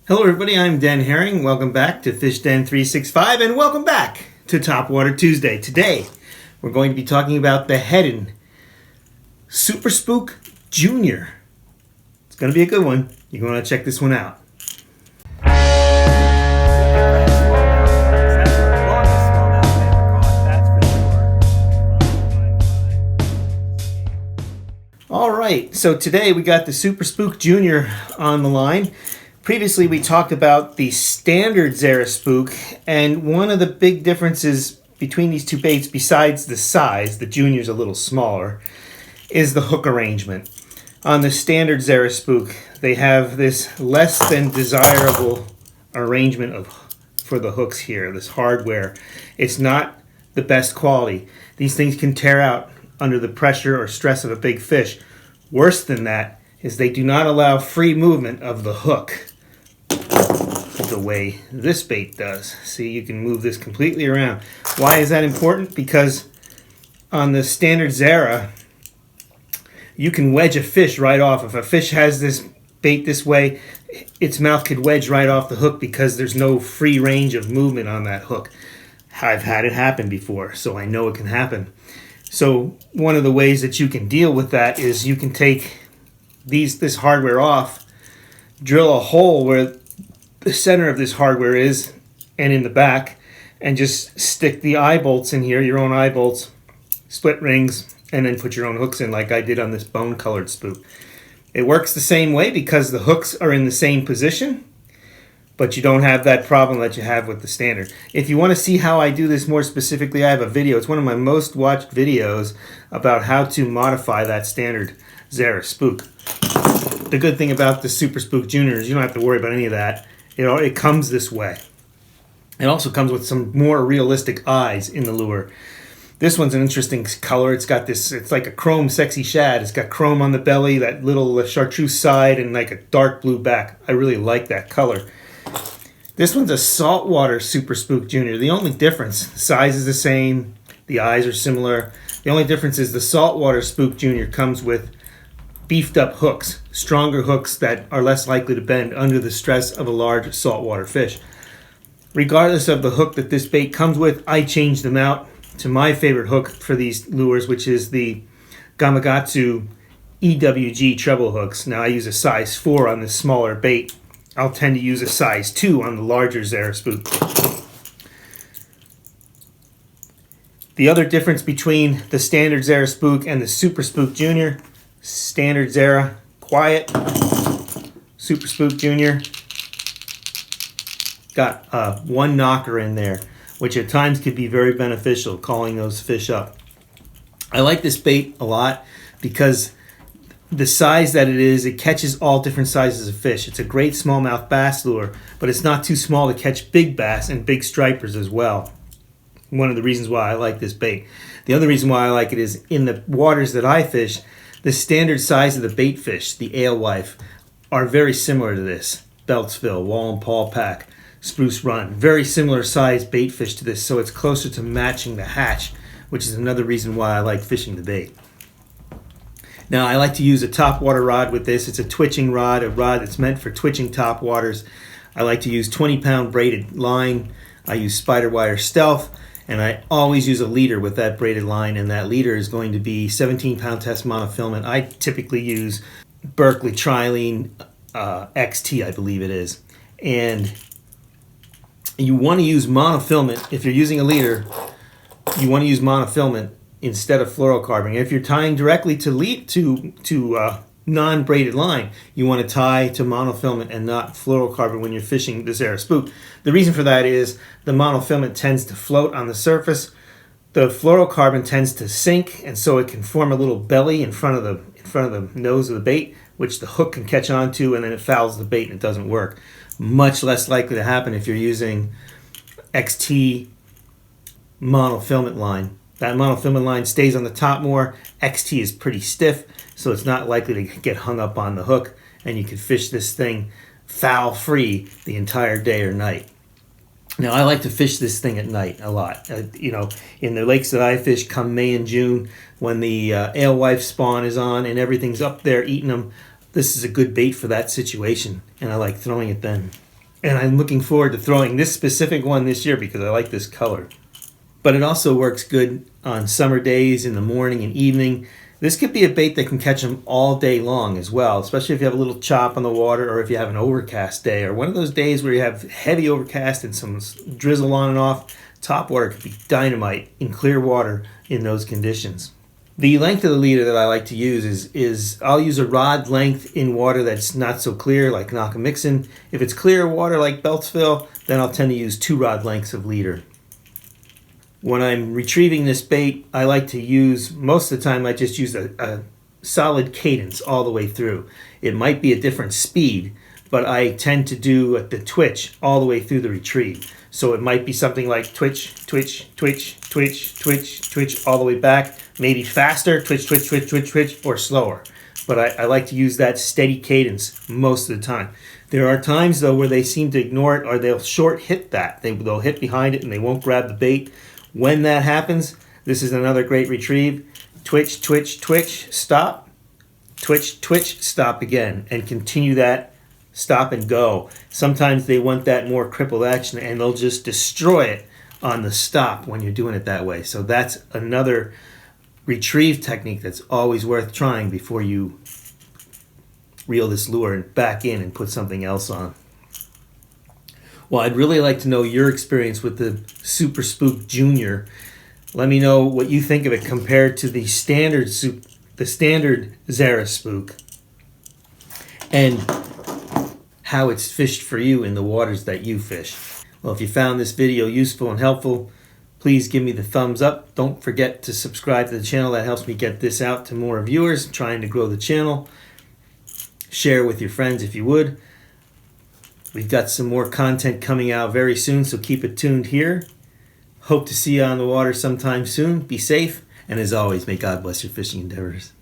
Hello everybody, I'm Den Haring. Welcome back to Fish Den 365 and welcome back to Topwater Tuesday. Today we're going to be talking about the Heddon Super Spook Jr. It's going to be a good one. You're going to check this one out. Alright, so today we got the Super Spook Jr. on the line. Previously, we talked about the standard Zara Spook, and one of the big differences between these two baits, besides the size, the Junior's a little smaller, is the hook arrangement. On the standard Zara Spook, they have this less than desirable arrangement for the hooks here, this hardware. It's not the best quality. These things can tear out under the pressure or stress of a big fish. Worse than that is they do not allow free movement of the hook the way this bait does. See, you can move this completely around. Why is that important? Because on the standard Zara, you can wedge a fish right off. If a fish has this bait this way, its mouth could wedge right off the hook because there's no free range of movement on that hook. I've had it happen before, so I know it can happen. So one of the ways that you can deal with that is you can take this hardware off, drill a hole where the center of this hardware is and in the back, and just stick the eye bolts in here, your own eye bolts, split rings, and then put your own hooks in like I did on this bone colored spook. It works the same way because the hooks are in the same position, but you don't have that problem that you have with the standard. If you want to see how I do this more specifically, I have a video. It's one of my most watched videos about how to modify that standard Zara Spook. The good thing about the Super Spook Jr. is you don't have to worry about any of that. It comes this way. It also comes with some more realistic eyes in the lure. This one's an interesting color. It's got this, it's like a chrome sexy shad. It's got chrome on the belly, that little chartreuse side, and like a dark blue back. I really like that color. This one's a saltwater Super Spook Jr. The only difference, the size is the same, the eyes are similar. The only difference is the saltwater Spook Jr. comes with beefed up hooks, stronger hooks that are less likely to bend under the stress of a large saltwater fish. Regardless of the hook that this bait comes with, I changed them out to my favorite hook for these lures, which is the Gamakatsu EWG treble hooks. Now I use a size 4 on this smaller bait. I'll tend to use a size 2 on the larger Zara Spook. The other difference between the standard Zara Spook and the Super Spook Jr., standard Zara, quiet. Super Spook Jr. got one knocker in there, which at times could be very beneficial, calling those fish up. I like this bait a lot because the size that it is, it catches all different sizes of fish. It's a great smallmouth bass lure, but it's not too small to catch big bass and big stripers as well. One of the reasons why I like this bait. The other reason why I like it is in the waters that I fish, the standard size of the bait fish, the alewife, are very similar to this. Beltsville, Wallen Paul Pack, Spruce Run, very similar size bait fish to this, so it's closer to matching the hatch, which is another reason why I like fishing the bait. Now, I like to use a topwater rod with this. It's a twitching rod, a rod that's meant for twitching topwaters. I like to use 20-pound braided line. I use spider wire stealth, and I always use a leader with that braided line, and that leader is going to be 17-pound test monofilament. I typically use Berkeley Trilene XT, I believe it is. And you want to use monofilament. If you're using a leader, you want to use monofilament instead of fluorocarbon. If you're tying directly to non-braided line, you want to tie to monofilament and not fluorocarbon when you're fishing the Zara Spook. The reason for that is the monofilament tends to float on the surface. The fluorocarbon tends to sink, and so it can form a little belly in front of the nose of the bait, which the hook can catch onto, and then it fouls the bait and it doesn't work. Much less likely to happen if you're using XT monofilament line. That monofilament line stays on the top more. XT is pretty stiff, so it's not likely to get hung up on the hook, and you can fish this thing foul-free the entire day or night. Now, I like to fish this thing at night a lot. In the lakes that I fish come May and June, when the alewife spawn is on and everything's up there eating them, this is a good bait for that situation, and I like throwing it then. And I'm looking forward to throwing this specific one this year because I like this color. But it also works good on summer days in the morning and evening. This could be a bait that can catch them all day long as well, especially if you have a little chop on the water or if you have an overcast day or one of those days where you have heavy overcast and some drizzle on and off. Topwater could be dynamite in clear water in those conditions. The length of the leader that I like to use is I'll use a rod length in water that's not so clear, like Knockamixon. If it's clear water like Beltsville, then I'll tend to use 2 rod lengths of leader. When I'm retrieving this bait, I like to use, most of the time I just use a solid cadence all the way through. It might be a different speed, but I tend to do the twitch all the way through the retrieve. So it might be something like twitch, twitch, twitch, twitch, twitch, twitch, all the way back. Maybe faster, twitch, twitch, twitch, twitch, twitch, or slower. But I like to use that steady cadence most of the time. There are times, though, where they seem to ignore it or they'll short hit that. They'll hit behind it and they won't grab the bait. When that happens, this is another great retrieve. Twitch, twitch, twitch, stop. Twitch, twitch, stop again. And continue that stop and go. Sometimes they want that more crippled action and they'll just destroy it on the stop when you're doing it that way. So that's another retrieve technique that's always worth trying before you reel this lure back in and put something else on. Well, I'd really like to know your experience with the Super Spook Jr. Let me know what you think of it compared to the standard Zara Spook and how it's fished for you in the waters that you fish. Well, if you found this video useful and helpful, please give me the thumbs up. Don't forget to subscribe to the channel. That helps me get this out to more viewers. I'm trying to grow the channel. Share with your friends if you would. We've got some more content coming out very soon, so keep it tuned here. Hope to see you on the water sometime soon. Be safe, and as always, may God bless your fishing endeavors.